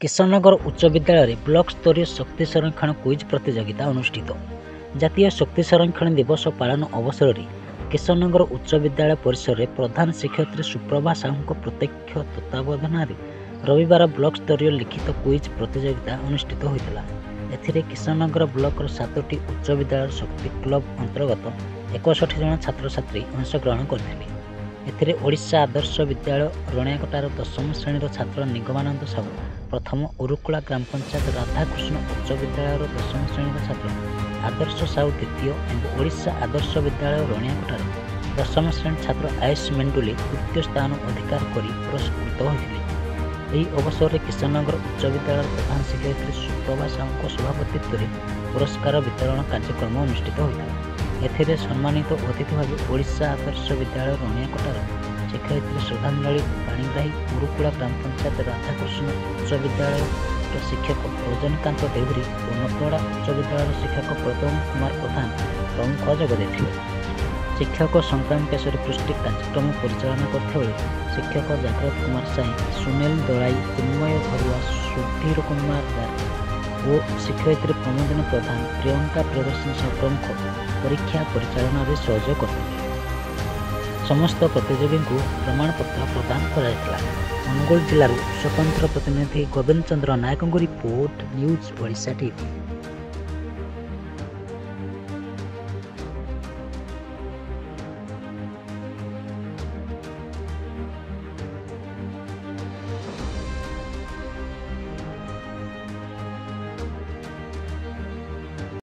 किशननगर उच्च विद्यालय ब्लॉक स्तरीय शक्ति संरक्षण क्विज प्रतियोगिता अनुष्ठित। जातीय शक्ति संरक्षण दिवस पालन अवसर में किशननगर उच्च विद्यालय परिसर में प्रधान शिक्षयित्री सुप्रभा साहू प्रत्यक्ष तत्वावधान रविवार ब्लॉक स्तरीय लिखित क्विज प्रतियोगिता अनुष्ठित होता। एथिरे किशननगर ब्लॉक 7टी उच्च विद्यालय शक्ति क्लब अंतर्गत 61 जन छात्र छात्री अंशग्रहण करते। एथिरे ओडिशा आदर्श विद्यालय रणाकटार 10म श्रेणी छात्र निगमानंद साहू प्रथम, उरुकुला ग्राम पंचायत राधाकृष्ण उच्च विद्यालय 10म श्रेणी छात्र आदर्श साहू द्वितीय और ओडिशा आदर्श विद्यालय रणाकटार 10म श्रेणी छात्र आयुष मेंडुली तृतीय स्थान अधिकार कर पुरस्कृत होते। यही अवसर में किशननगर उच्च विद्यालय प्रधान शिक्षयित्री सुप्रभा साहू सभापतित्व में पुरस्कार वितरण कार्यक्रम अनुष्ठित होता। एथिरे सम्मानित अतिथि भाव ओडिशा आदर्श विद्यालय रणाकटार शिक्षयित्री श्रद्धांजलि पाणिग्राही, उरुकुला ग्राम पंचायत राधाकृष्ण उच्च विद्यालय शिक्षक रजनीकांत देहुरी और नटवाड़ा उच्च विद्यालय शिक्षक प्रद्युम्न कुमार प्रधान प्रमुख जोगदेते। शिक्षक संक्रांत केशरी पृष्टि कार्यक्रम परिचालन करते शिक्षक जाग्रत कुमार साई, सुनील दलाई, चिन्मय घरुआ, सुधीर कुमार गार और शिक्षयित्री प्रमोदिनी प्रधान, प्रियंका प्रियदर्शनी प्रमुख परीक्षा परिचालन में सहयोग करते। समस्त प्रतियोगी को प्रमाणपत्र प्रदान कराइला। अनुगुल जिलूर स्वतंत्र प्रतिनिधि गोविंद चंद्र नायक रिपोर्ट, न्यूज ओडिशा टीवी।